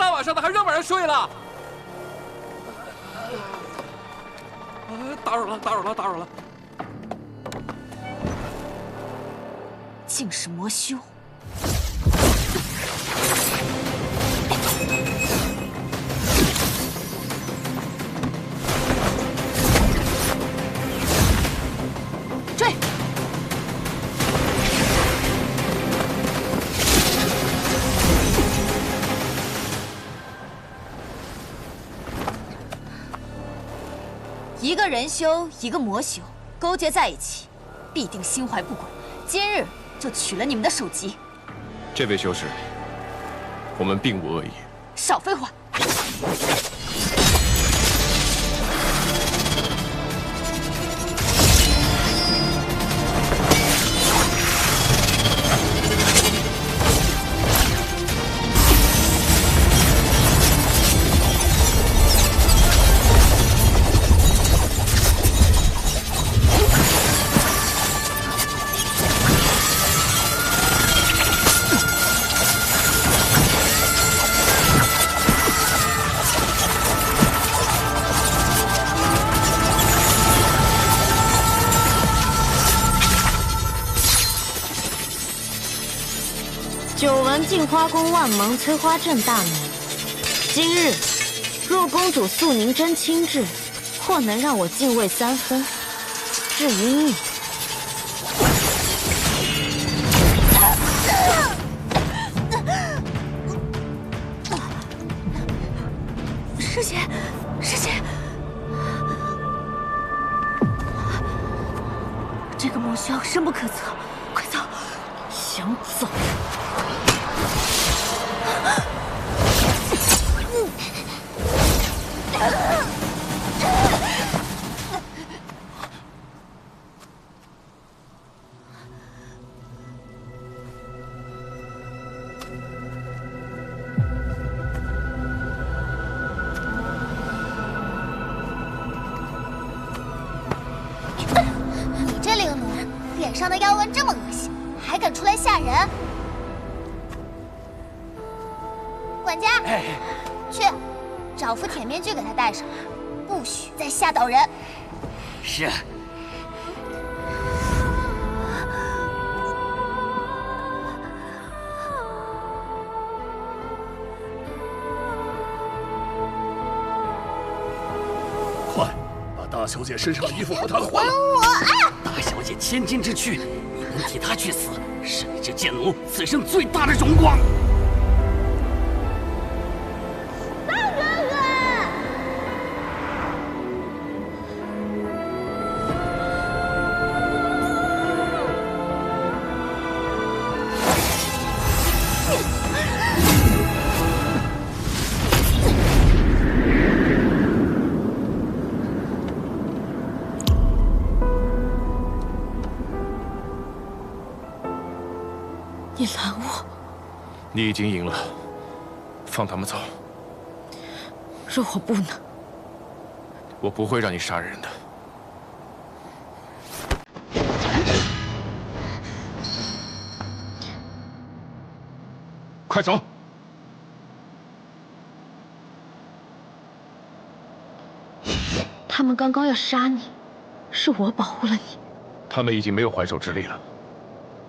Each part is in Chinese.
大晚上的还让人睡了？打扰了，打扰了，打扰了。竟是魔修！追！一个人修，一个魔修，勾结在一起，必定心怀不轨。今日就取了你们的首级。这位修士，我们并无恶意。少废话！久闻镜花宫万蒙催花阵大美，今日若公主素凝真亲至，或能让我敬畏3分。至于你，师姐，师姐，这个魔修深不可测，快走！想走？你这灵奴，脸上的妖纹这么恶心，还敢出来吓人？管家，去找副铁面具给他戴上，不许再吓到人。是。快，把大小姐身上的衣服和她换了。大小姐千金之躯，你能替她去死，是你这贱奴此生最大的荣光。你拦我！你已经赢了，放他们走。若我不能，我不会让你杀人的。快走！他们刚刚要杀你，是我保护了你。他们已经没有还手之力了，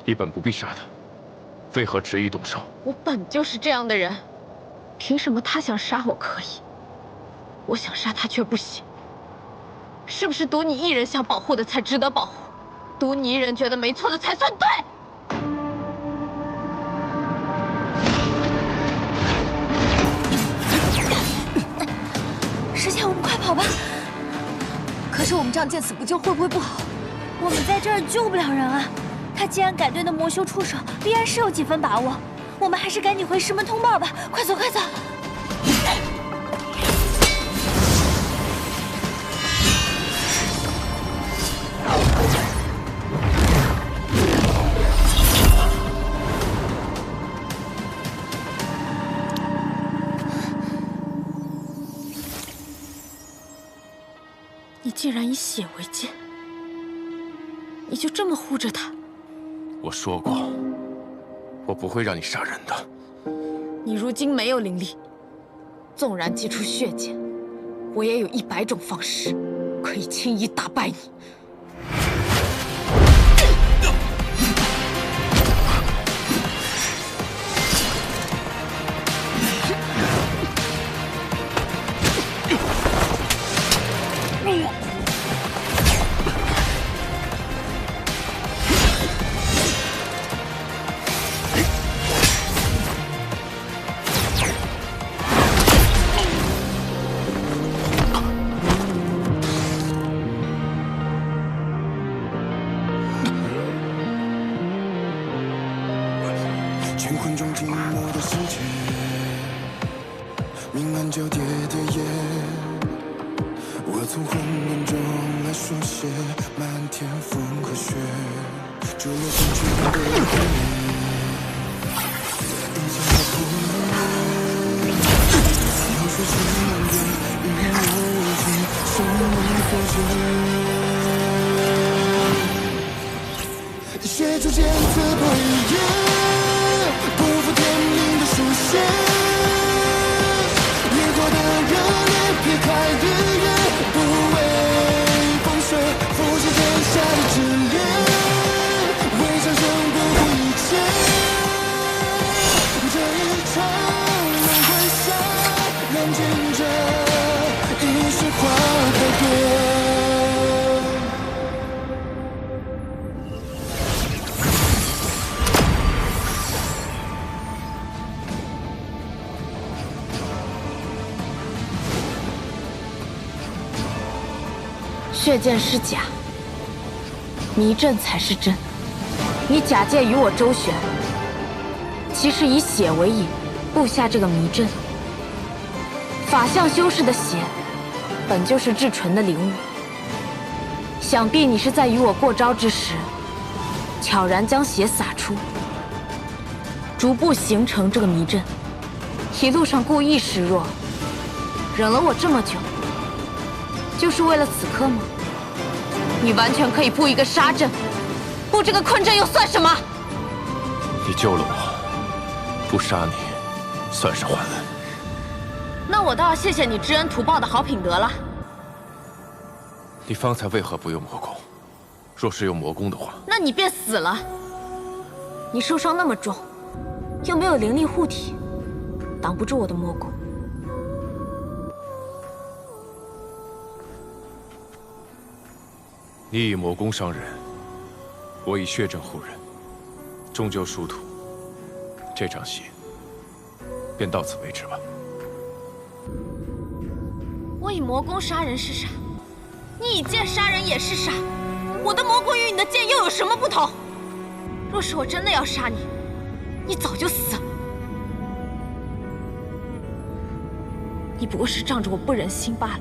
你本不必杀他，为何执意动手？我本就是这样的人，凭什么他想杀我可以，我想杀他却不行？是不是独你一人想保护的才值得保护？独你一人觉得没错的才算对？师姐，我们快跑吧！可是我们这样见死不救会不会不好？我们在这儿救不了人啊！他既然敢对那魔修出手，必然是有几分把握。我们还是赶紧回师门通报吧！快走，快走！你竟然以血为鉴，你就这么护着他？我说过，我不会让你杀人的。你如今没有灵力，纵然祭出血剑，我也有100种方式可以轻易打败你。乾坤中静默的世界，明暗交叠的夜，我从混乱中来书写漫天风和雪，坠落进去的黑夜，影响了不灭。流水成漫天，与我无尽，生命所至。血逐渐刺破一夜。不负天命的书写，烈火的热烈，撇开日月，不畏风雪，复制天下的炽烈，为长生不顾一切。这一场轮回下，燃尽着一世花开蝶。血剑是假，迷阵才是真。你假借与我周旋，其实以血为引，布下这个迷阵。法相修士的血，本就是至纯的灵物。想必你是在与我过招之时，悄然将血洒出，逐步形成这个迷阵。一路上故意示弱，忍了我这么久，就是为了此刻吗？你完全可以布一个杀阵，布这个困阵又算什么？你救了我，不杀你，算是还恩。那我倒要谢谢你知恩图报的好品德了。你方才为何不用魔功？若是用魔功的话，那你便死了。你受伤那么重，又没有灵力护体，挡不住我的魔功。你以魔功伤人，我以血阵护人，终究殊途。这场戏便到此为止吧。我以魔功杀人是傻，你以剑杀人也是傻。我的魔功与你的剑又有什么不同？若是我真的要杀你，你早就死了。你不过是仗着我不忍心罢了。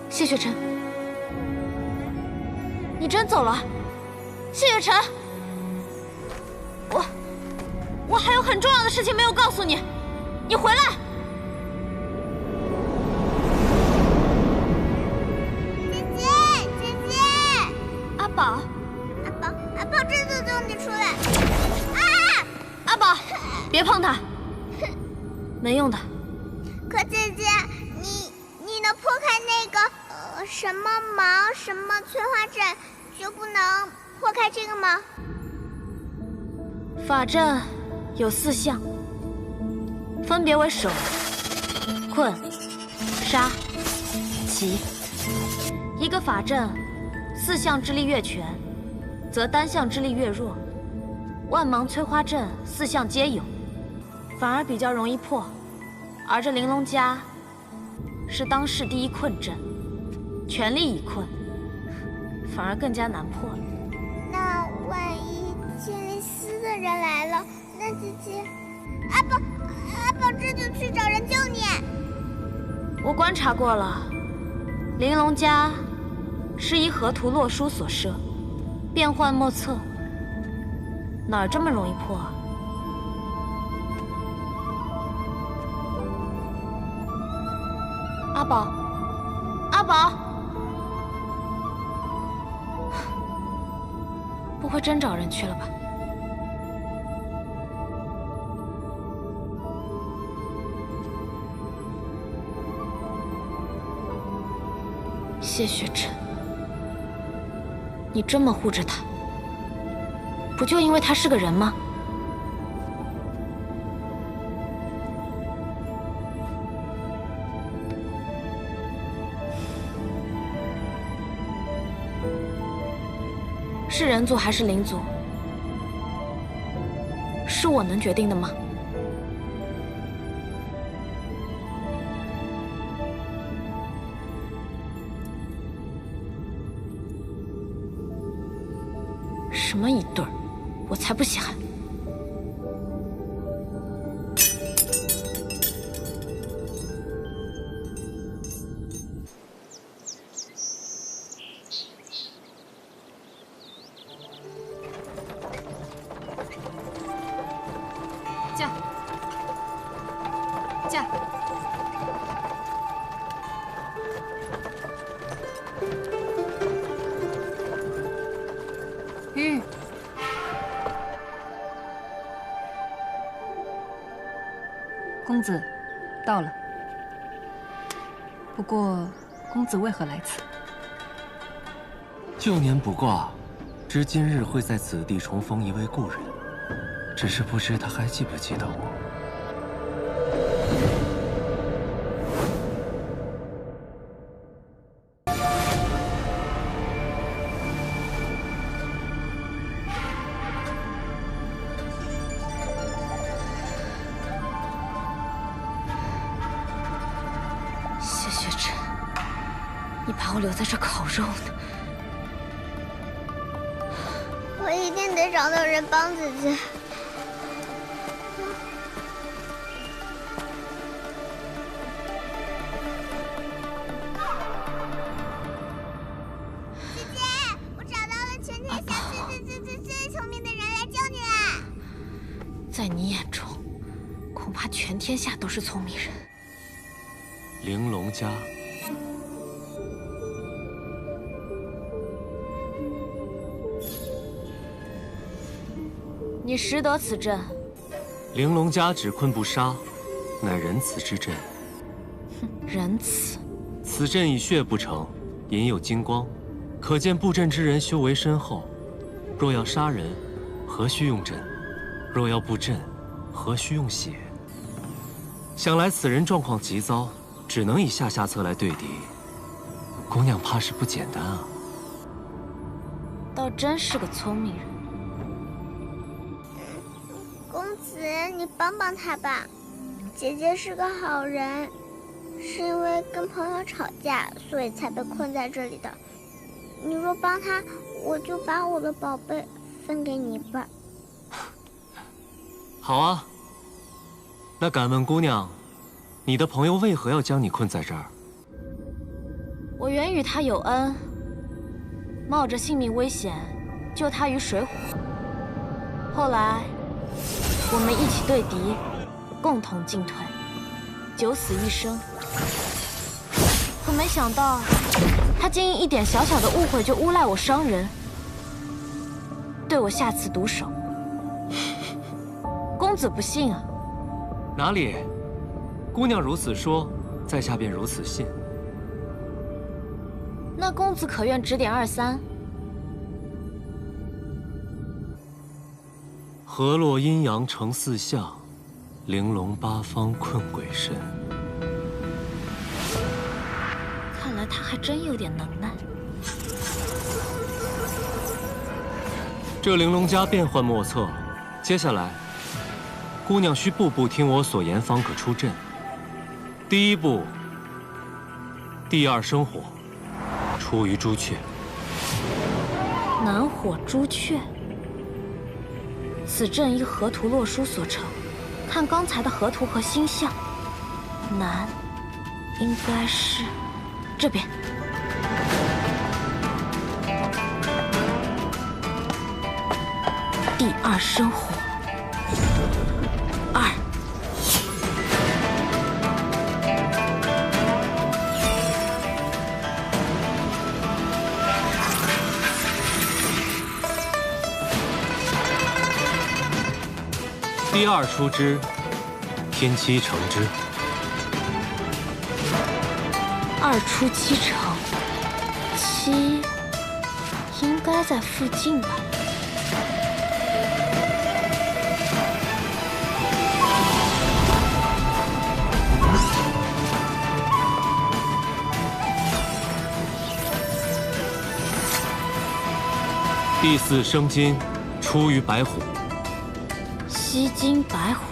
谢雪晨，你真走了？谢雪晨，我还有很重要的事情没有告诉你，你回来。姐姐，阿宝，阿宝，这就救你出来！啊！阿宝，别碰他，没用的。可姐姐，你能破开那个什么芒什么催化阵，就不能破开这个吗？法阵有4项，分别为守、困、杀、奇。一个法阵4项之力越全，则单项之力越弱。万芒催花阵4项皆有，反而比较容易破。而这玲珑家是当世第一困阵，全力以困，反而更加难破了。那万一千里司的人来了，那姐姐，阿宝这就去找人救你。我观察过了，玲珑家是依河图洛书所设，变幻莫测，哪儿这么容易破啊？阿宝，阿宝，不会真找人去了吧？谢雪晨，你这么护着他，不就因为他是个人吗？是人族还是灵族？是我能决定的吗？什么一对儿，我才不稀罕。驾！驾！玉。公子，到了。不过，公子为何来此？旧年卜卦，知今日会在此地重逢一位故人，只是不知他还记不记得我。谢雪晨，你把我留在这烤肉呢？我一定得找到人帮姐姐。姐姐，我找到了全天下最聪明的人来救你啦！在你眼中，恐怕全天下都是聪明人。玲珑家。你识得此阵？玲珑家只困不杀，乃仁慈之阵。哼，仁慈。此阵以血不成，隐有金光，可见布阵之人修为深厚。若要杀人，何须用阵？若要布阵，何须用血？想来此人状况极糟，只能以下策来对敌。姑娘怕是不简单啊。倒真是个聪明人。公子，你帮帮他吧。姐姐是个好人，是因为跟朋友吵架，所以才被困在这里的。你若帮他，我就把我的宝贝分给你一半。好啊。那敢问姑娘，你的朋友为何要将你困在这儿？我原与他有恩，冒着性命危险救他于水火。后来，我们一起对敌，共同进退，九死一生。可没想到，他竟因一点小小的误会就诬赖我伤人，对我下此毒手。公子不信啊？哪里？姑娘如此说，在下便如此信。那公子可愿指点二三？河洛阴阳成四象，玲珑八方困鬼神。看来他还真有点能耐。这玲珑家变幻莫测，接下来，姑娘需步步听我所言，方可出阵。第一步，第二生火，出于朱雀。南火朱雀。此阵依河图洛书所成，看刚才的河图和星象，南应该是这边。第二生火，二。第二出之，天机成之。二出七成，计应该在附近吧。第4生金，出于白虎。吸金白虎。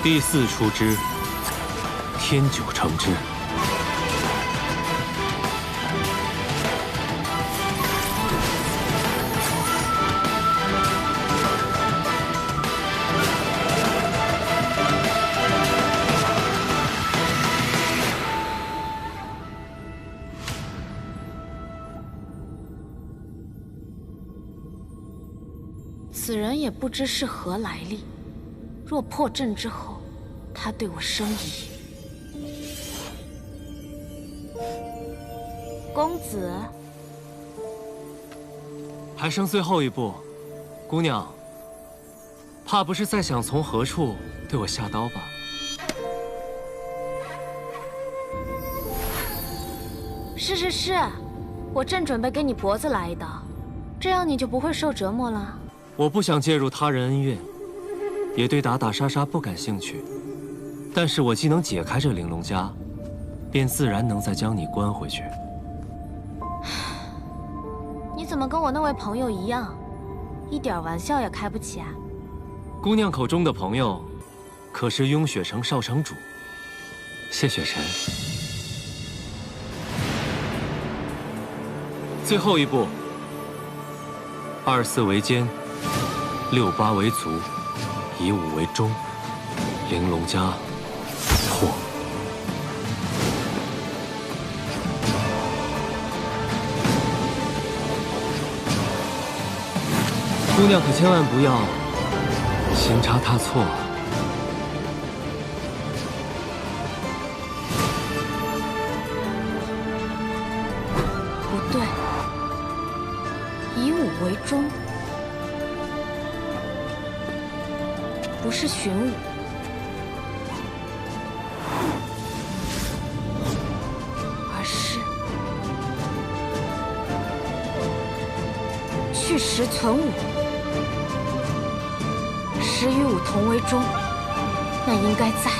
第4出之，天九成之。此人也不知是何来历，若破阵之后，他对我生疑。公子，还剩最后一步，姑娘，怕不是在想从何处对我下刀吧？是，我正准备给你脖子来一刀，这样你就不会受折磨了。我不想介入他人恩怨，也对打打杀杀不感兴趣。但是我既能解开这玲珑枷，便自然能再将你关回去。你怎么跟我那位朋友一样，一点玩笑也开不起啊？姑娘口中的朋友，可是雍雪城少城主谢雪晨。最后一步，24为肩，68为足，15为中，玲珑枷破。姑娘可千万不要行差踏错啊！不对，以武为中，不是寻武，而是去实存武。实与武同为中，那应该在。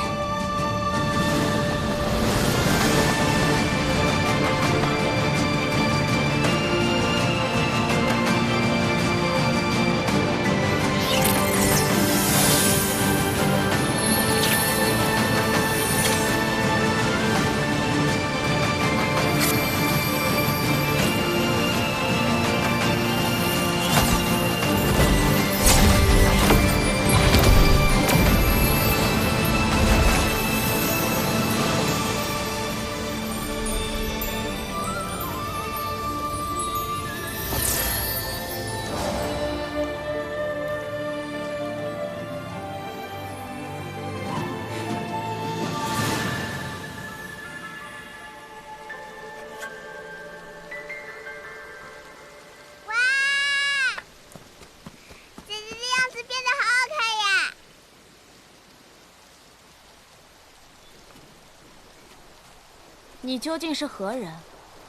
你究竟是何人，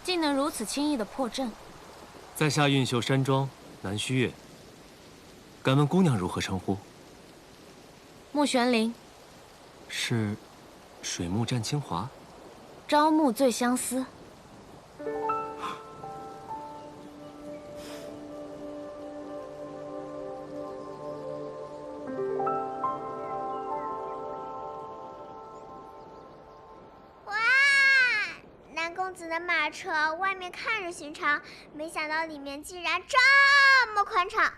竟能如此轻易的破阵？在下运秀山庄南虚月，敢问姑娘如何称呼？穆玄灵。是水木战清华。朝暮最相思。公子的马车外面看着寻常，没想到里面竟然这么宽敞。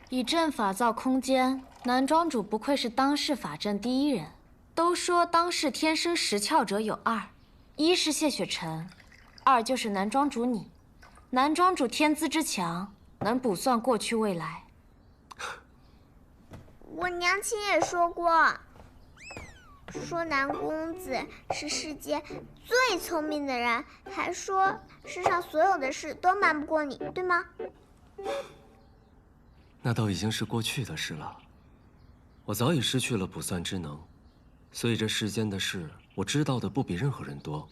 以阵法造空间，南庄主不愧是当世法阵第一人。都说当世天生识窍者有二，一是谢雪晨，二就是南庄主你。南庄主天资之强，能卜算过去未来。我娘亲也说过。说南公子是世界最聪明的人，还说世上所有的事都瞒不过你，对吗？那都已经是过去的事了。我早已失去了卜算之能，所以这世间的事，我知道的不比任何人多。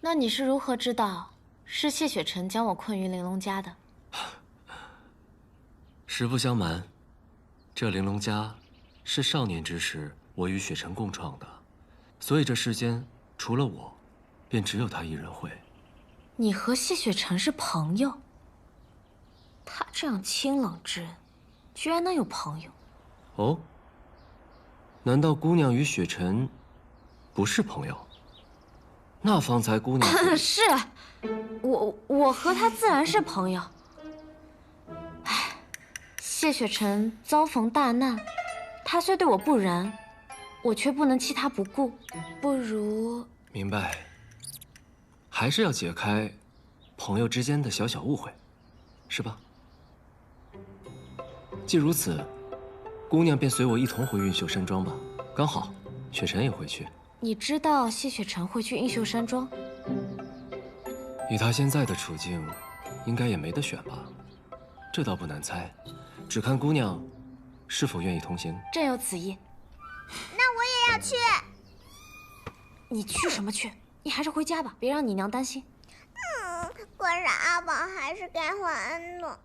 那你是如何知道是谢雪晨将我困于玲珑家的？实不相瞒，这玲珑家是少年之时我与雪晨共创的，所以这世间除了我，便只有他一人会。你和谢雪晨是朋友？他这样清冷之人，居然能有朋友？哦？难道姑娘与雪晨不是朋友？那方才姑娘是，我和他自然是朋友。唉，谢雪晨遭逢大难，他虽对我不仁，我却不能弃他不顾。不如……明白，还是要解开朋友之间的小小误会，是吧？既如此，姑娘便随我一同回韵秀山庄吧。刚好，雪晨也会去。你知道谢雪晨会去韵秀山庄？以她现在的处境，应该也没得选吧？这倒不难猜，只看姑娘是否愿意同行。朕有此意。那我也要去。你去什么去？你还是回家吧，别让你娘担心。可是阿宝还是该还恩的，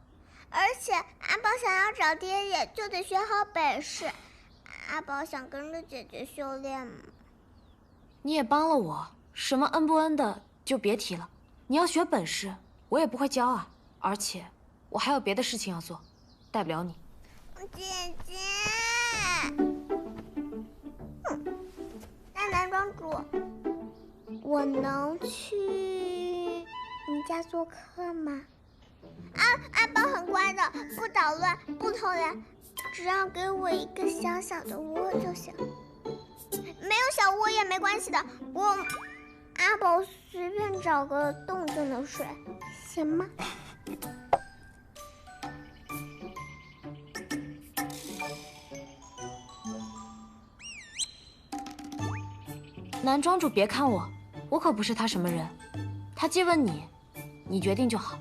而且阿宝想要找爹爷，就得学好本事。阿宝想跟着姐姐修炼吗？你也帮了我，什么恩不恩的就别提了。你要学本事，我也不会教啊。而且我还有别的事情要做，带不了你。姐姐，那男庄主，我能去你家做客吗？阿宝很乖的，不捣乱，不偷懒，只要给我一个小小的窝就行。没有小窝也没关系的，阿宝随便找个动静的睡，行吗？男庄主别看我，我可不是他什么人。他既问你，你决定就好。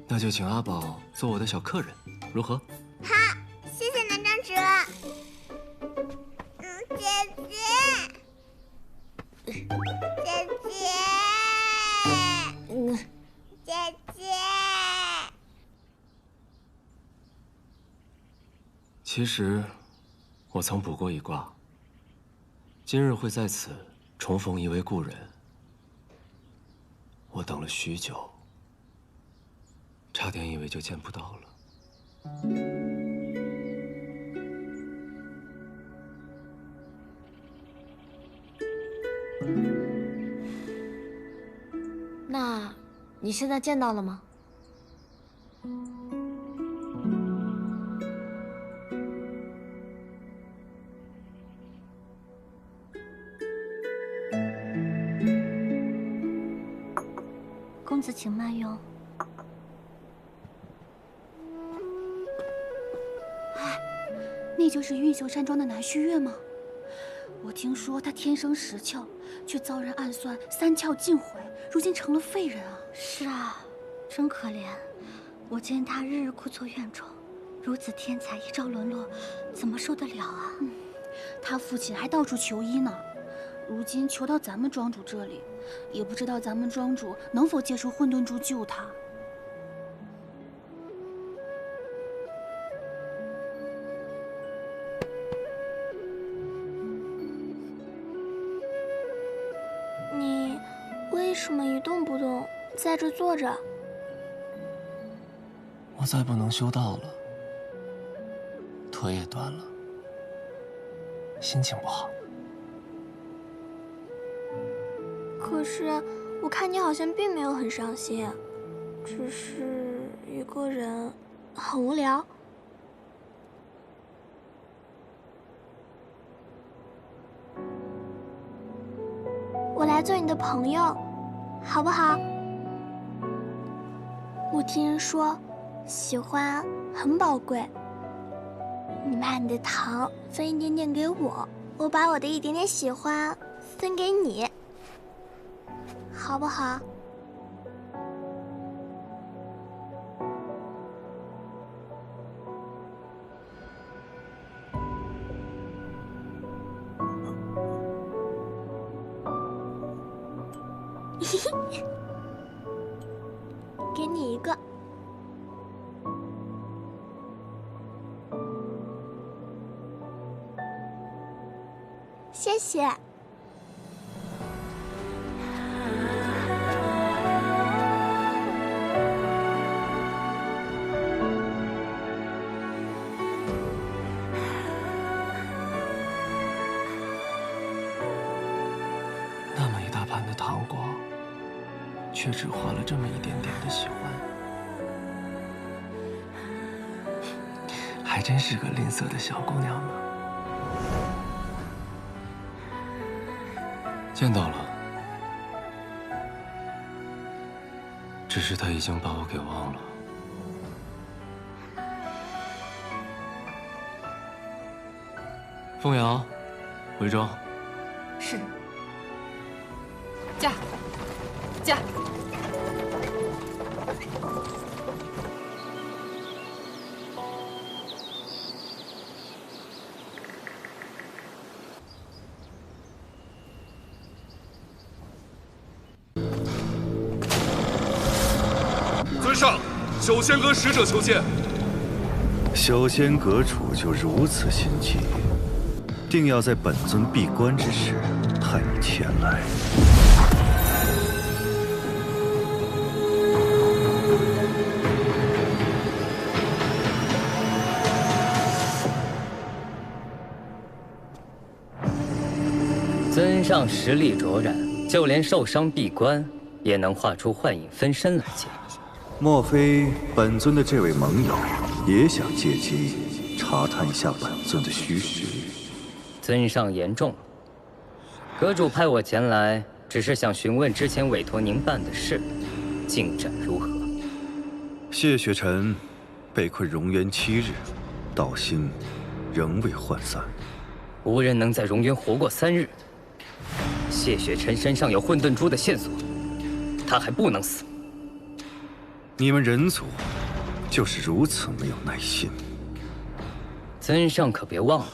那就请阿宝做我的小客人，如何？好，谢谢男庄主。姐姐，姐姐，姐姐。其实，我曾卜过一卦，今日会在此重逢一位故人。我等了许久，差点以为就见不到了。那，你现在见到了吗？公子请慢用。那就是韵秀山庄的南虚月吗？我听说他天生10窍，却遭人暗算3窍尽毁，如今成了废人啊！是啊，真可怜。我见他日日枯坐院中，如此天才一朝沦落，怎么受得了啊？他父亲还到处求医呢，如今求到咱们庄主这里，也不知道咱们庄主能否接受混沌珠救他。你为什么一动不动，在这坐着？我再不能修道了，腿也断了，心情不好。可是我看你好像并没有很伤心，只是一个人很无聊。我来做你的朋友，好不好？我听人说，喜欢很宝贵。你把你的糖分一点点给我，我把我的一点点喜欢分给你，好不好？给你一个。谢谢。那么一大盘的糖果，却只换了这么一点点的喜欢，还真是个吝啬的小姑娘呢。见到了，只是他已经把我给忘了。凤瑶，回庄。是。驾，驾。尊上，修仙阁使者求见。修仙阁主就如此心急，定要在本尊闭关之时派你前来。尊上实力卓然，就连受伤闭关，也能画出幻影分身来见。莫非本尊的这位盟友也想借机查探一下本尊的虚实？尊上言重了。阁主派我前来，只是想询问之前委托您办的事，进展如何？谢雪尘被困荣渊7日，道心仍未涣散。无人能在荣渊活过3日。谢雪尘身上有混沌珠的线索，他还不能死。你们人族就是如此没有耐心。尊上可别忘了，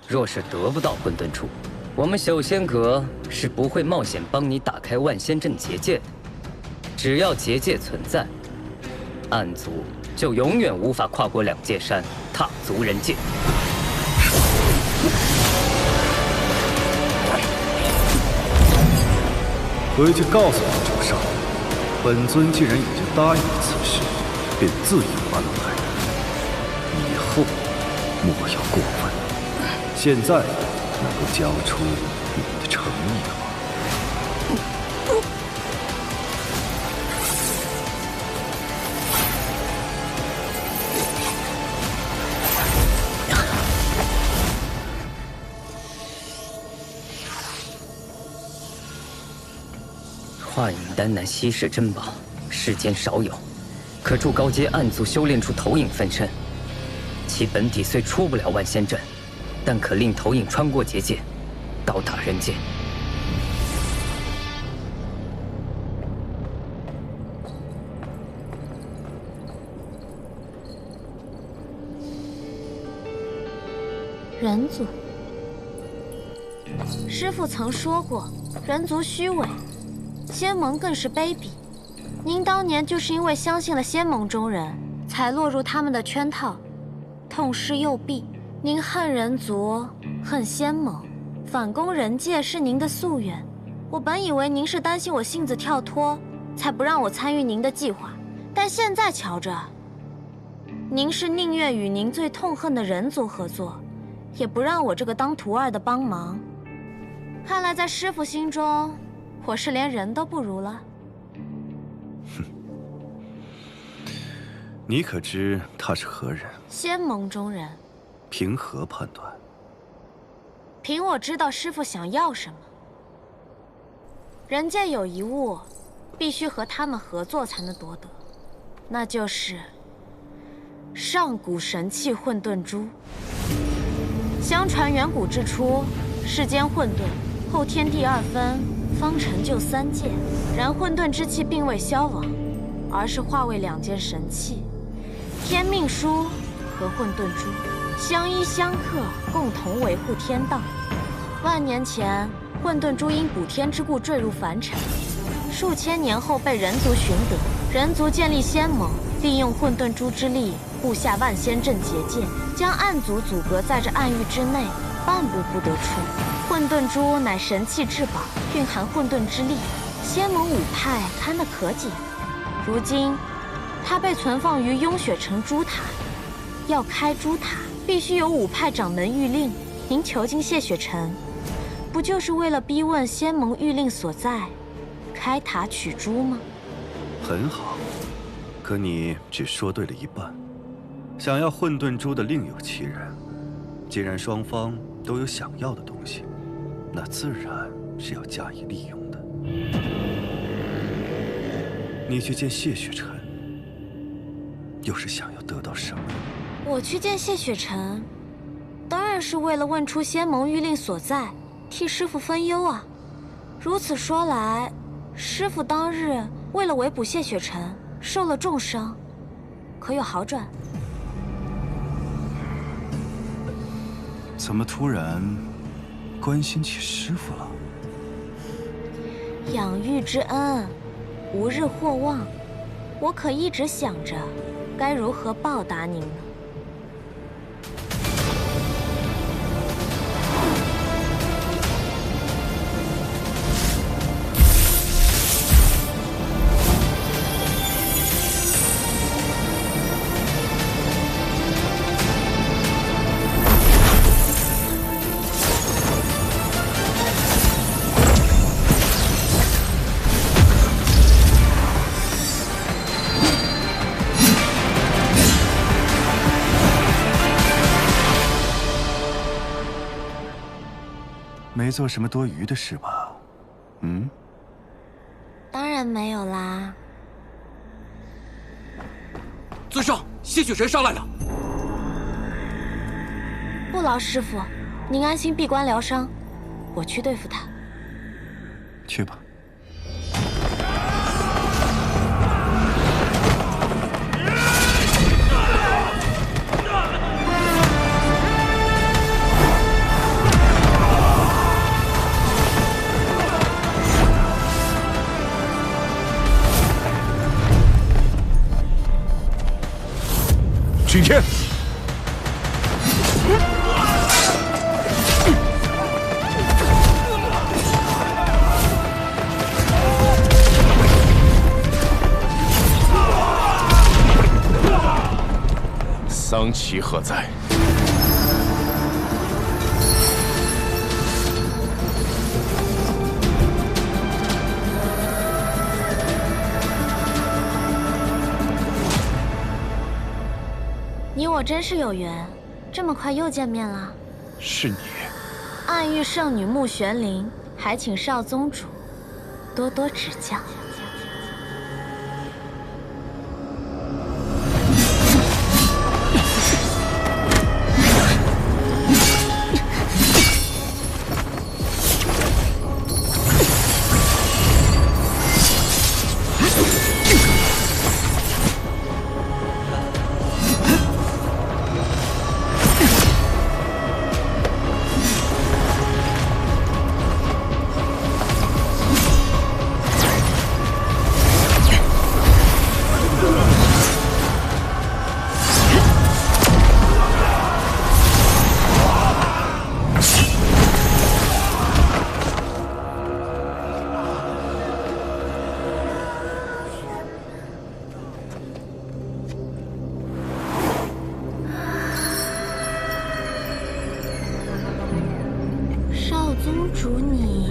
若是得不到混沌珠，我们修仙阁是不会冒险帮你打开万仙阵结界的。只要结界存在，暗族就永远无法跨过2界山，踏足人界。回去告诉你主上，本尊既然已经答应了此事，便自有安排。以后莫要过分。现在能够交出你们的诚意了吗？化影丹乃稀世珍宝，世间少有，可助高阶暗族修炼出投影分身。其本体虽出不了万仙阵，但可令投影穿过结界，到达人间。人族，师父曾说过，人族虚伪。仙盟更是卑鄙，您当年就是因为相信了仙盟中人，才落入他们的圈套，痛失右臂。您恨人族，恨仙盟，反攻人界是您的夙愿。我本以为您是担心我性子跳脱，才不让我参与您的计划，但现在瞧着，您是宁愿与您最痛恨的人族合作，也不让我这个当徒儿的帮忙。看来在师父心中，我是连人都不如了。哼，你可知他是何人？仙盟中人。凭何判断？凭我知道师父想要什么。人界有一物，必须和他们合作才能夺得，那就是上古神器混沌珠。相传远古之初，世间混沌，后天地2分，方成就3界。然混沌之气并未消亡，而是化为2件神器：天命书和混沌珠，相依相克，共同维护天道。万年前，混沌珠因补天之故坠入凡尘，数千年后被人族寻得，人族建立仙盟，利用混沌珠之力布下万仙阵结界，将暗族阻隔在这暗域之内，半步不得出。混沌珠乃神器至宝，蕴含混沌之力，仙盟5派看得可紧。如今，它被存放于雍雪城珠塔，要开珠塔，必须有5派掌门谕令。您囚禁谢雪晨，不就是为了逼问仙盟谕令所在，开塔取珠吗？很好，可你只说对了一半。想要混沌珠的另有其人，既然双方都有想要的东西，那自然是要加以利用的。你去见谢雪晨，又是想要得到什么？我去见谢雪晨，当然是为了问出仙盟谕令所在，替师父分忧啊。如此说来，师父当日为了围捕谢雪晨，受了重伤，可有好转？怎么突然关心起师父了？养育之恩，无日或忘。我可一直想着，该如何报答您呢？没做什么多余的事吧？嗯？当然没有啦。尊上，谢雪晨上来了。不劳师傅，您安心闭关疗伤，我去对付他。去吧。君天，桑奇何在？你我真是有缘，这么快又见面了。是你。暗域圣女穆玄灵，还请少宗主多多指教。宗主你，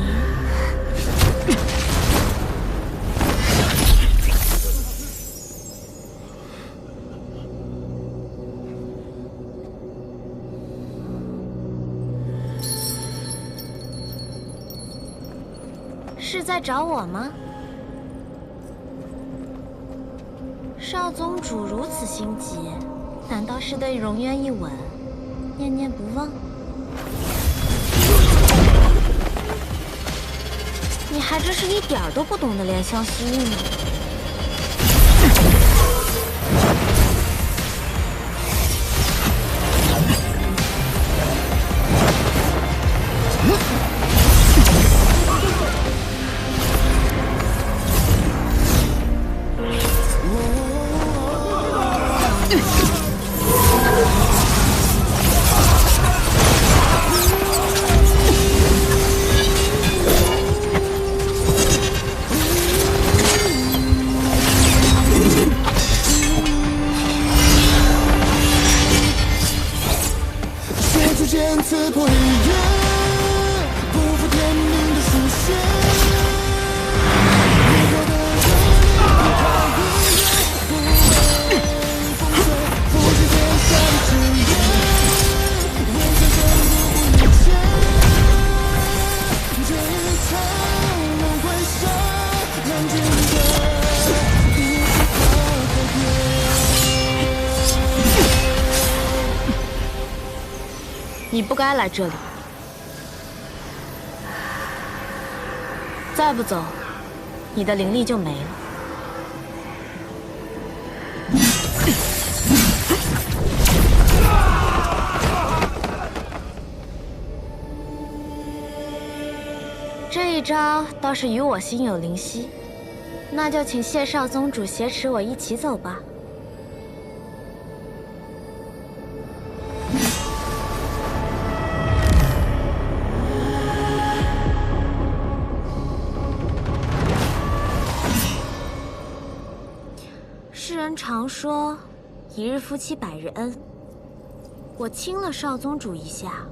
是在找我吗？少宗主如此心急，难道是对荣渊一吻念念不忘？你还真是一点儿都不懂得怜香惜玉呢。你不该来这里。再不走，你的灵力就没了。这一招倒是与我心有灵犀，那就请谢少宗主挟持我一起走吧。世人常说，一日夫妻百日恩。我亲了少宗主一下，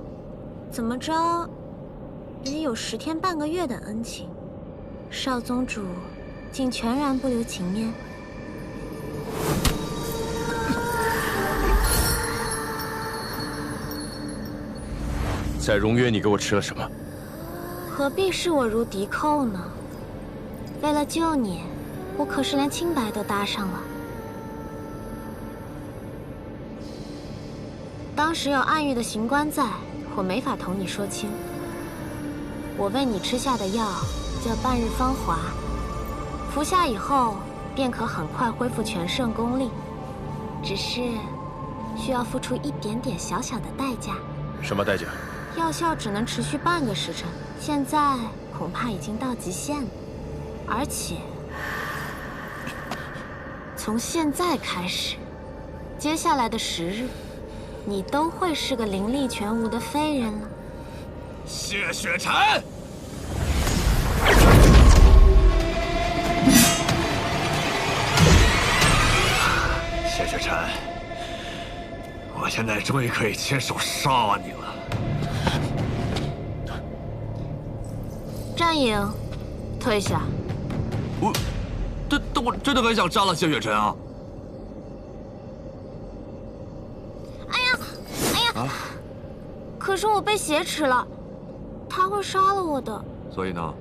怎么着？也有10天半个月的恩情，少宗主竟全然不留情面。在荣渊，你给我吃了什么？何必视我如敌寇呢？为了救你，我可是连清白都搭上了。当时有暗域的刑官在，我没法同你说清。我为你吃下的药叫半日芳华，服下以后便可很快恢复全盛功力，只是需要付出一点点小小的代价。什么代价？药效只能持续半个时辰，现在恐怕已经到极限了。而且从现在开始，接下来的10日，你都会是个灵力全无的废人了。谢雪晨，谢雪晨，我现在终于可以亲手杀你了。战影，退下。但我真的很想杀了谢雪晨啊！哎呀！可是我被挟持了，他会杀了我的。所以呢？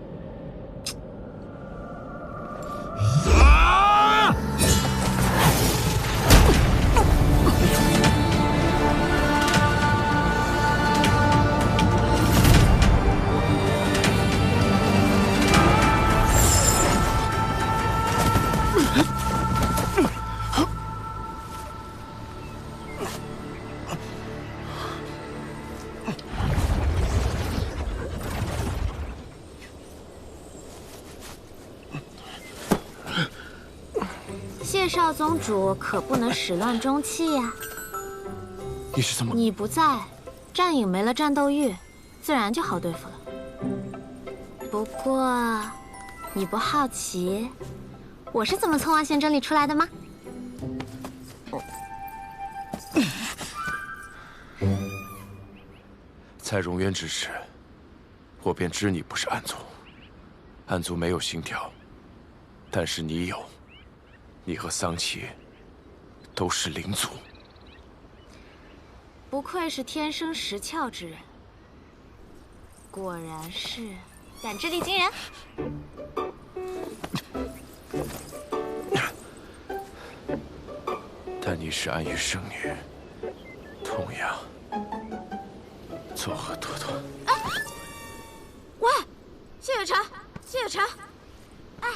谢少宗主可不能始乱终弃呀！你是怎么？你不在，战影没了战斗欲，自然就好对付了。不过，你不好奇我是怎么从万仙阵里出来的吗？在荣渊之时，我便知你不是暗族。暗族没有心跳，但是你有。你和桑琪都是灵族。不愧是天生10窍之人，果然是感知力惊人。但你是暗域圣女，同样作何多端？喂，谢雪晨，谢雪晨，哎，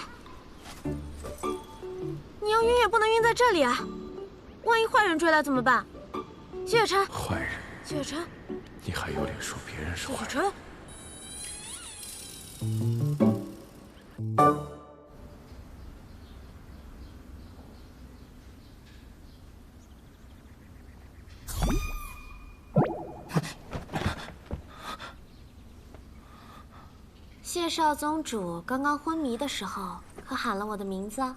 你要晕也不能晕在这里啊！万一坏人追来怎么办？谢雪晨，坏人？谢雪晨，你还有脸说别人是坏人？谢雪晨。谢少宗主刚刚昏迷的时候，可喊了我的名字啊！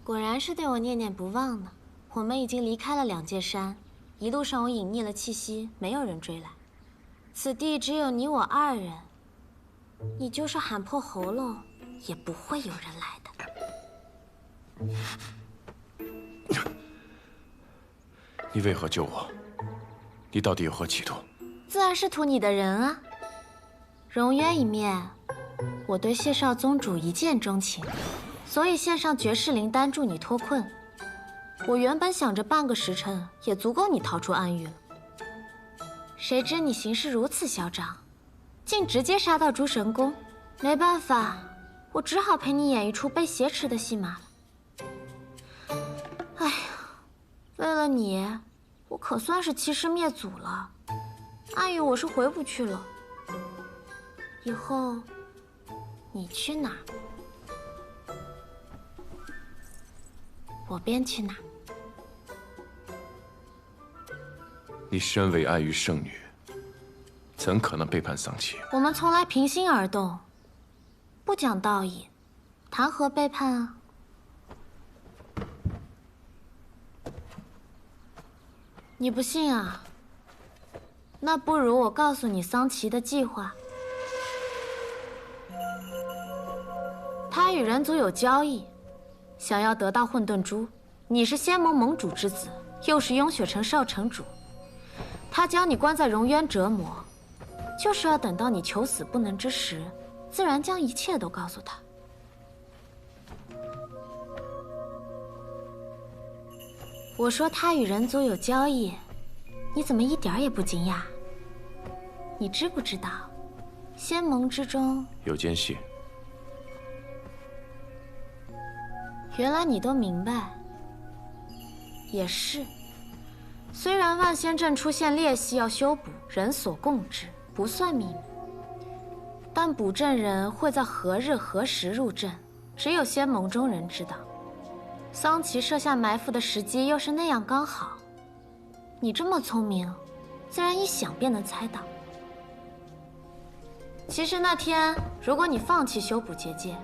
果然是对我念念不忘呢。我们已经离开了两界山，一路上我隐匿了气息，没有人追来。此地只有你我2人，你就是喊破喉咙，也不会有人来的。你为何救我？你到底有何企图？自然是图你的人啊！荣渊一面，我对谢少宗主一见钟情，所以献上绝世灵丹助你脱困。我原本想着半个时辰也足够你逃出暗域了，谁知你行事如此嚣张，竟直接杀到诸神宫。没办法，我只好陪你演一出被挟持的戏码了。哎呀，为了你，我可算是欺师灭祖了。暗域我是回不去了，以后你去哪，我便去哪。你身为暗域圣女，怎可能背叛桑琪？我们从来平心而动，不讲道义，谈何背叛啊？你不信啊？那不如我告诉你桑琪的计划。他与人族有交易，想要得到混沌珠。你是仙盟盟主之子，又是雍雪城少城主，他将你关在荣渊折磨，就是要等到你求死不能之时，自然将一切都告诉他。我说他与人族有交易，你怎么一点也不惊讶？你知不知道，仙盟之中有奸细？原来你都明白。也是，虽然万仙阵出现裂隙要修补，人所共知，不算秘密。但补阵人会在何日何时入阵，只有仙盟中人知道。桑琪设下埋伏的时机又是那样刚好，你这么聪明，自然一想便能猜到。其实那天，如果你放弃修补结界，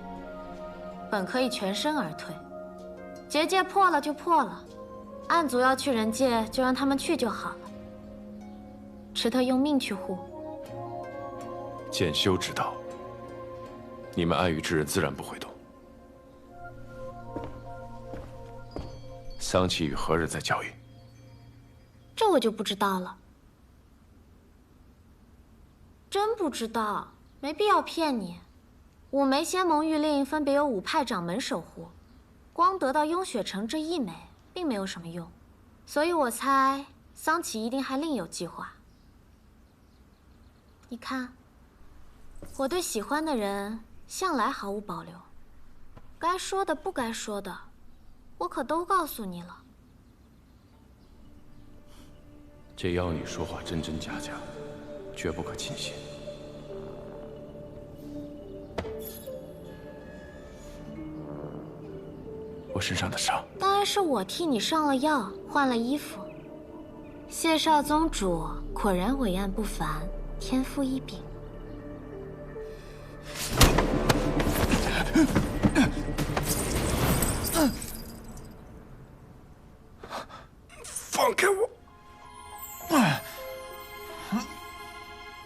本可以全身而退。结界破了就破了，暗族要去人界，就让他们去就好了。池特用命去护。剑修之道，你们暗域之人自然不会懂。桑琪与何人在交易？这我就不知道了。真不知道，没必要骗你。5枚仙盟玉令分别由5派掌门守护，光得到雍雪城这1枚，并没有什么用。所以我猜桑琪一定还另有计划。你看，我对喜欢的人向来毫无保留，该说的不该说的，我可都告诉你了。这妖女说话真真假假，绝不可轻信。我身上的伤，当然是我替你上了药，换了衣服。谢少宗主果然伟岸不凡，天赋异禀。放开我！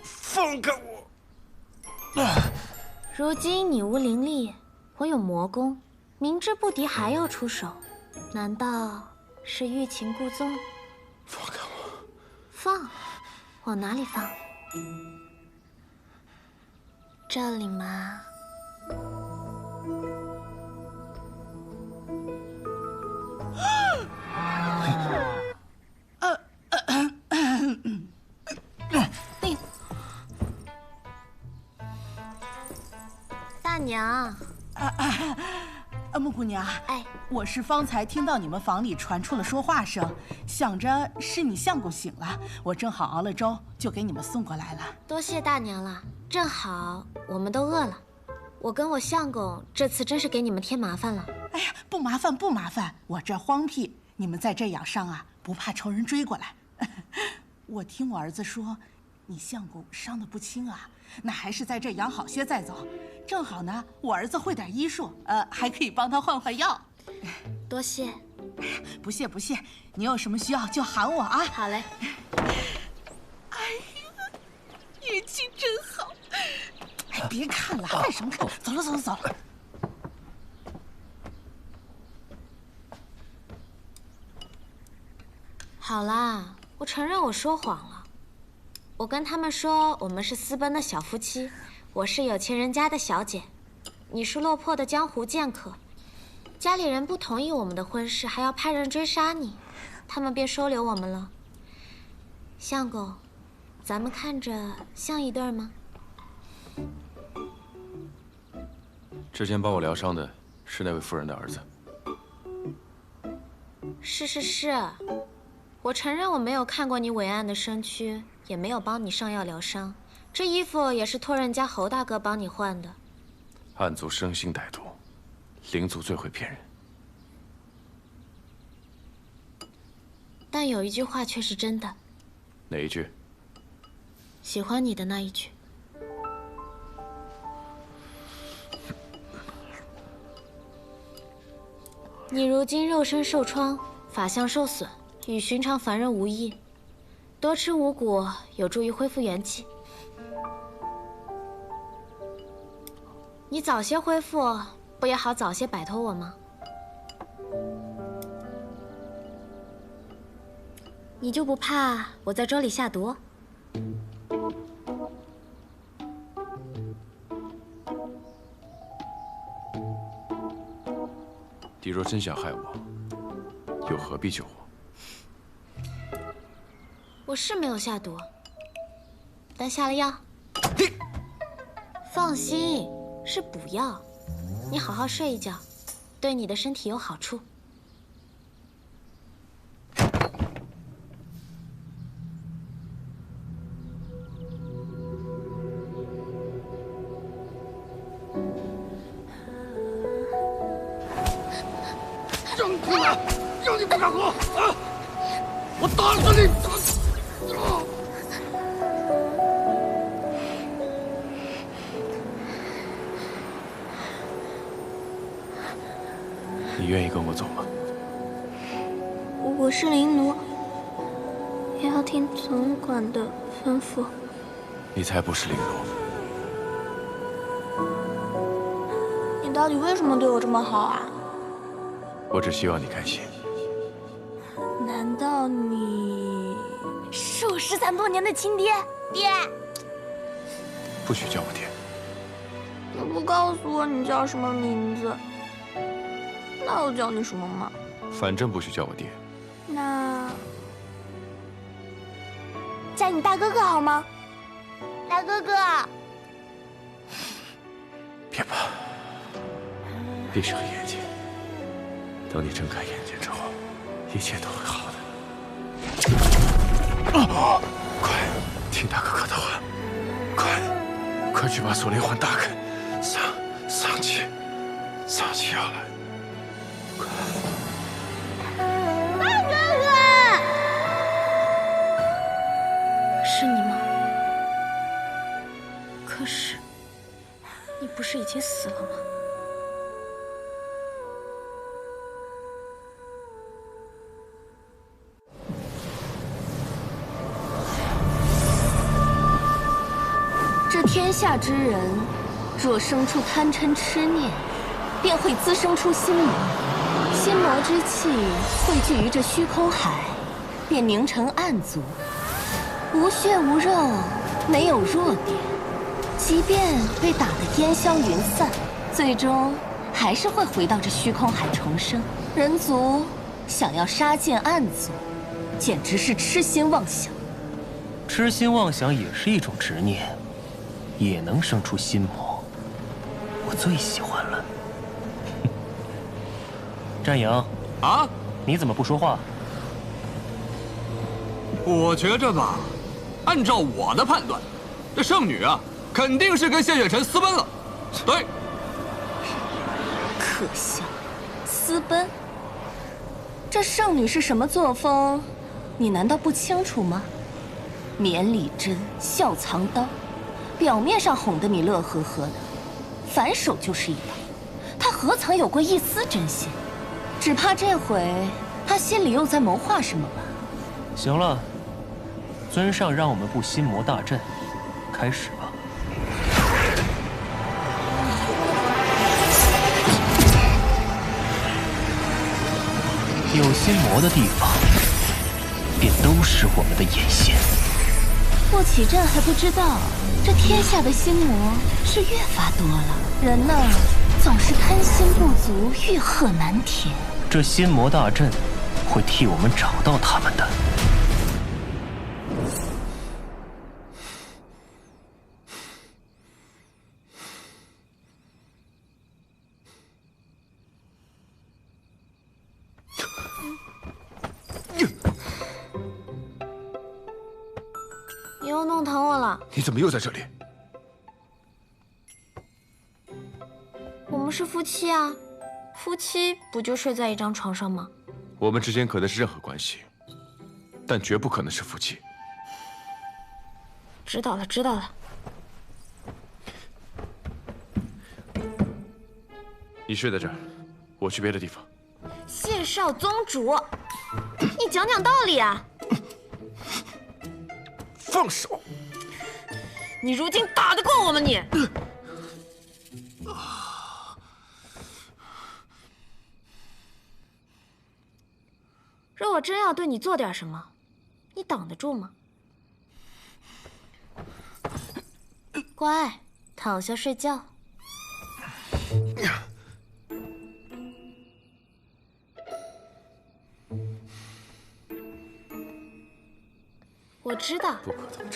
放开我！如今你无灵力，我有魔功，明知不敌还要出手，难道是欲擒故纵？放开我！放？往哪里放？这里吗？大娘，木姑娘，哎，我是方才听到你们房里传出了说话声，想着是你相公醒了，我正好熬了粥，就给你们送过来了。多谢大娘了，正好我们都饿了。我跟我相公这次真是给你们添麻烦了。哎呀，不麻烦不麻烦，我这荒僻，你们在这养伤啊，不怕仇人追过来。我听我儿子说，你相公伤得不轻啊，那还是在这养好些再走。正好呢，我儿子会点医术，还可以帮他换换药。多谢。不谢不谢，你有什么需要就喊我啊。好嘞。哎呀，运气真好。哎，别看了，看什么看？走了走了走了。好啦，我承认我说谎了。我跟他们说我们是私奔的小夫妻，我是有钱人家的小姐，你是落魄的江湖剑客。家里人不同意我们的婚事，还要派人追杀你，他们便收留我们了。相公，咱们看着像一对吗？之前帮我疗伤的是那位夫人的儿子。是，我承认我没有看过你伟岸的身躯，也没有帮你上药疗伤。这衣服也是托人家侯大哥帮你换的。暗族生性歹毒，灵族最会骗人。但有一句话却是真的。哪一句？喜欢你的那一句。你如今肉身受创，法相受损，与寻常凡人无异。多吃五谷有助于恢复元气。你早些恢复，不也好早些摆脱我吗？你就不怕我在粥里下毒？你若真想害我，又何必救我？我是没有下毒，但下了药。放心，是补药。你好好睡一觉，对你的身体有好处。让你哭了，让你不敢哭啊！我打死你！你愿意跟我走吗？我是灵奴，也要听总管的吩咐。你才不是灵奴！你到底为什么对我这么好啊？我只希望你开心。难道你是我13多年的亲爹？爹，不许叫我爹。你不告诉我你叫什么名字，那我叫你什么吗？反正不许叫我爹。那叫你大哥哥好吗？大哥哥。别怕，闭上眼睛。等你睁开眼睛之后，一切都会好的。快，听大哥哥的话，快去把锁灵环打开，丧气要来，快！大哥哥，是你吗？可是，你不是已经死了吗？这天下之人，若生出贪嗔痴念，便会滋生出心魔。心魔之气汇聚于这虚空海，便凝成暗族。无血无肉，没有弱点，即便被打得烟消云散，最终还是会回到这虚空海重生。人族想要杀尽暗族，简直是痴心妄想。痴心妄想也是一种执念。也能生出心魔，我最喜欢了。战阳啊，你怎么不说话？我觉着吧，按照我的判断，这圣女啊，肯定是跟谢雪晨私奔了。对，可笑，私奔？这圣女是什么作风，你难道不清楚吗？绵里针，笑藏刀。表面上哄得你乐呵呵的，反手就是一刀。他何曾有过一丝真心？只怕这回他心里又在谋划什么吧。行了，尊上让我们布心魔大阵，开始吧。有心魔的地方，便都是我们的眼线。不起阵还不知道，这天下的心魔是越发多了。人呢，总是贪心不足，欲壑难填。这心魔大阵会替我们找到他们的。又弄疼我了。你怎么又在这里？我们是夫妻啊，夫妻不就睡在一张床上吗？我们之间可能是任何关系，但绝不可能是夫妻。知道了，知道了。你睡在这儿，我去别的地方。谢少宗主，你讲讲道理啊！放手！你如今打得过我吗你？若我真要对你做点什么，你挡得住吗？乖，躺下睡觉。我知道，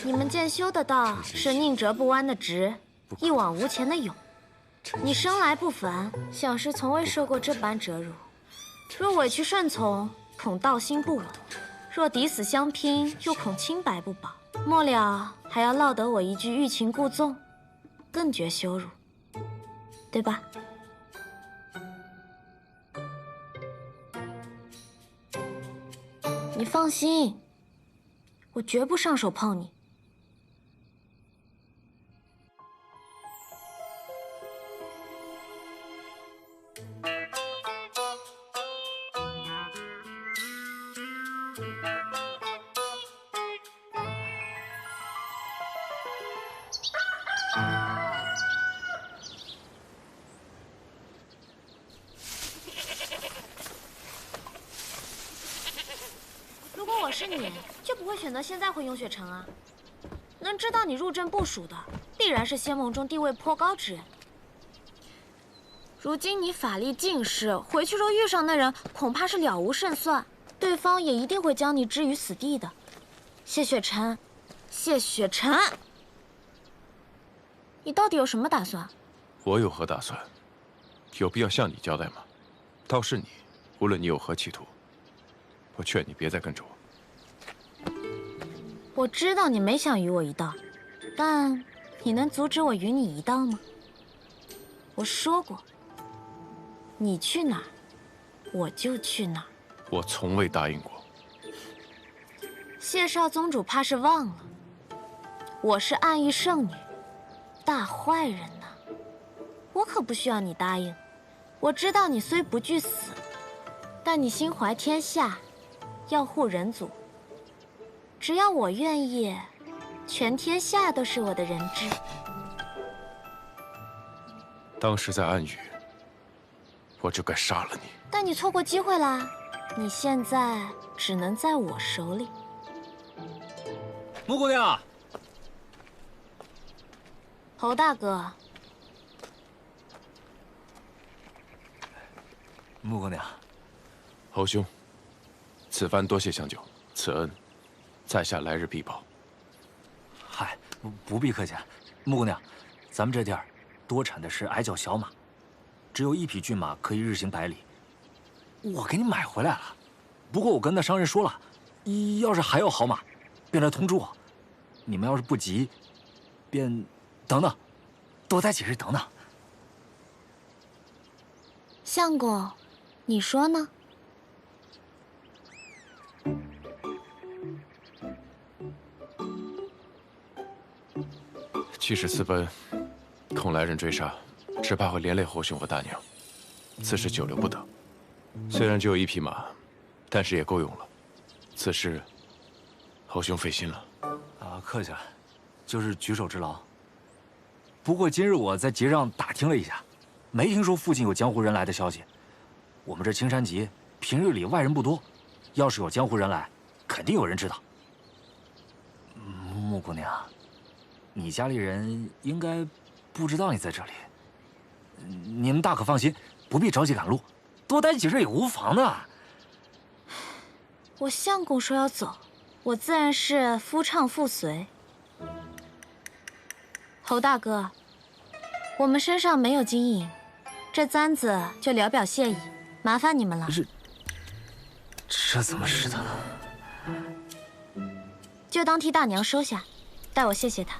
你们剑修的道是宁折不弯的直，一往无前的勇。你生来不凡，想是从未受过这般折辱。若委屈顺从，恐道心不稳；若抵死相拼，又恐清白不保。末了还要落得我一句欲擒故纵，更觉羞辱，对吧？你放心。我绝不上手碰你。如果我是你，就不会选择现在回永雪城啊！能知道你入阵部署的，必然是仙盟中地位颇高之人。如今你法力尽失，回去若遇上那人，恐怕是了无胜算，对方也一定会将你置于死地的。谢雪晨，谢雪晨，你到底有什么打算？我有何打算？有必要向你交代吗？倒是你，无论你有何企图，我劝你别再跟着我。我知道你没想与我一道，但你能阻止我与你一道吗？我说过，你去哪儿，我就去哪儿。我从未答应过。谢少宗主怕是忘了，我是暗域圣女，大坏人呐！我可不需要你答应。我知道你虽不惧死，但你心怀天下，要护人族。只要我愿意，全天下都是我的人质。当时在暗域，我就该杀了你。但你错过机会啦，你现在只能在我手里。穆姑娘，侯大哥，穆姑娘，侯兄，此番多谢相救，此恩，在下来日必报。嗨，不必客气。穆姑娘，咱们这地儿多产的是矮脚小马，只有1匹骏马可以日行100里。我给你买回来了，不过我跟那商人说了，要是还有好马，便来通知我。你们要是不急，便等等，多待几日等等。相公，你说呢？即使私奔，恐来人追杀，只怕会连累侯兄和大娘。此事久留不得。虽然只有1匹马，但是也够用了。此事，侯兄费心了。客气了，就是举手之劳。不过今日我在集上打听了一下，没听说附近有江湖人来的消息。我们这青山集平日里外人不多，要是有江湖人来，肯定有人知道。穆姑娘，你家里人应该不知道你在这里。你们大可放心，不必着急赶路，多待几日也无妨的。我相公说要走，我自然是夫唱妇随。侯大哥，我们身上没有金银，这簪子就聊表谢意，麻烦你们了。这怎么是的呢？就当替大娘收下。代我谢谢他。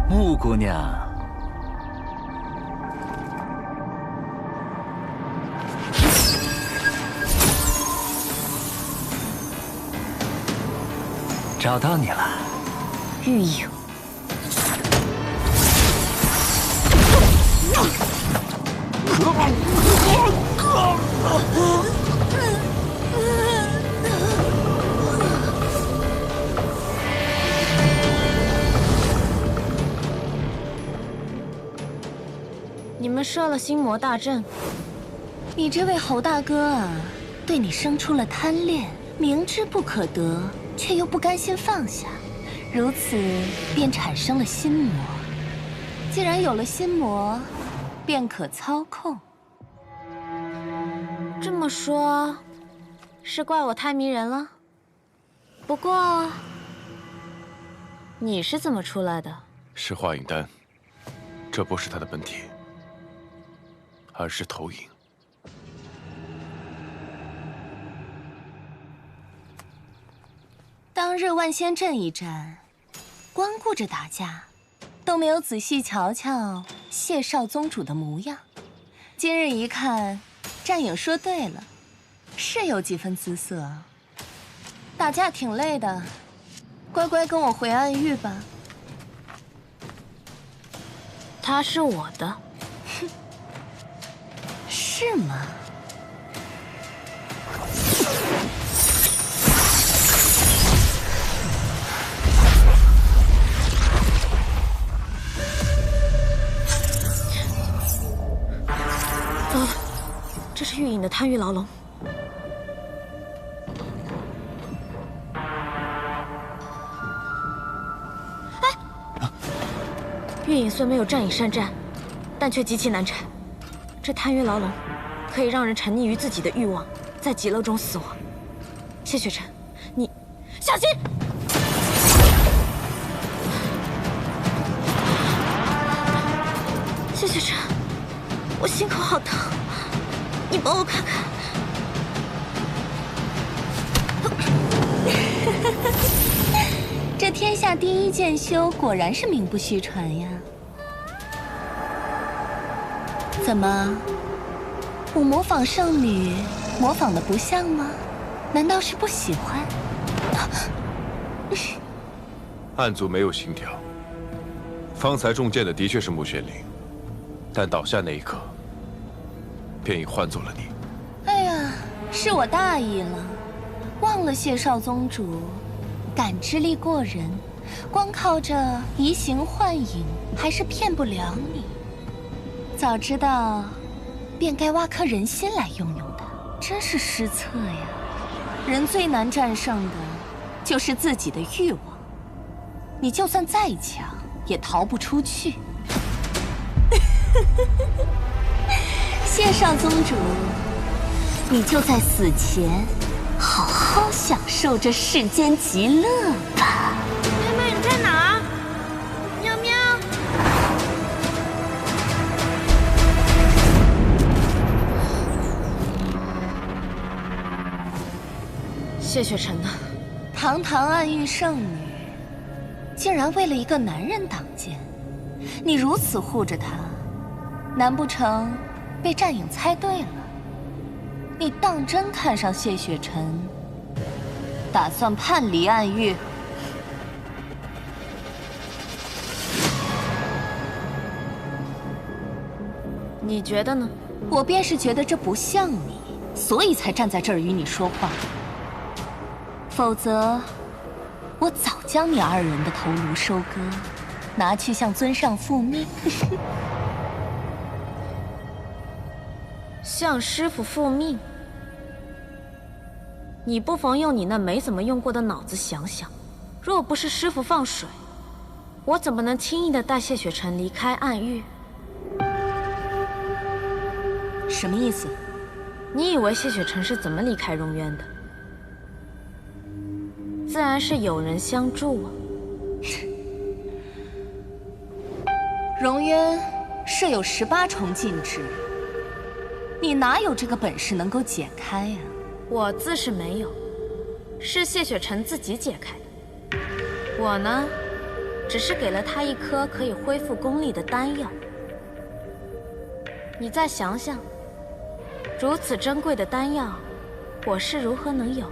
穆姑娘，找到你了，玉影。你们设了心魔大阵，你这位侯大哥啊，对你生出了贪恋，明知不可得，却又不甘心放下，如此便产生了心魔。既然有了心魔，便可操控。这么说，是怪我太迷人了？不过，你是怎么出来的？是化影丹，这不是他的本体，而是投影。当日万仙阵一战，光顾着打架，都没有仔细瞧瞧谢少宗主的模样。今日一看，战影说对了，是有几分姿色。打架挺累的，乖乖跟我回暗域吧。他是我的，是吗？糟了，这是玉影的贪欲牢笼。玉影虽没有战影善战，但却极其难缠。这贪欲牢笼可以让人沉溺于自己的欲望，在极乐中死亡。谢雪晨，你小心！谢雪晨，我心口好疼，你帮我看看。这天下第一剑修果然是名不虚传呀！怎么，我模仿圣女模仿的不像吗？难道是不喜欢？暗族没有心跳，方才中箭的的确是穆玄灵，但倒下那一刻，便已换作了你。哎呀，是我大意了，忘了谢少宗主感知力过人，光靠着移形换影还是骗不了你。早知道，便该挖颗人心来用用的，真是失策呀！人最难战胜的，就是自己的欲望。你就算再强，也逃不出去。谢少宗主，你就在死前好好享受这世间极乐吧。妹妹，你在哪儿？喵喵。谢雪晨呢？堂堂暗域圣女，竟然为了一个男人挡箭，你如此护着她，难不成被战影猜对了？你当真看上谢雪晨，打算叛离暗域？你觉得呢？我便是觉得这不像你，所以才站在这儿与你说话。否则，我早将你二人的头颅收割，拿去向尊上复命。向师傅复命？你不妨用你那没怎么用过的脑子想想，若不是师傅放水，我怎么能轻易的带谢雪晨离开暗域？什么意思？你以为谢雪晨是怎么离开荣渊的？自然是有人相助啊。荣渊设有18重禁制，你哪有这个本事能够解开呀？我自是没有，是谢雪晨自己解开的。我呢，只是给了他一颗可以恢复功力的丹药。你再想想，如此珍贵的丹药，我是如何能有？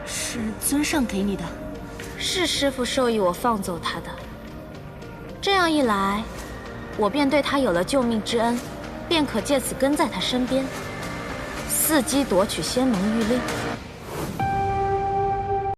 是尊上给你的？是师父授意我放走他的。这样一来，我便对他有了救命之恩，便可借此跟在他身边，伺机夺取仙盟玉令。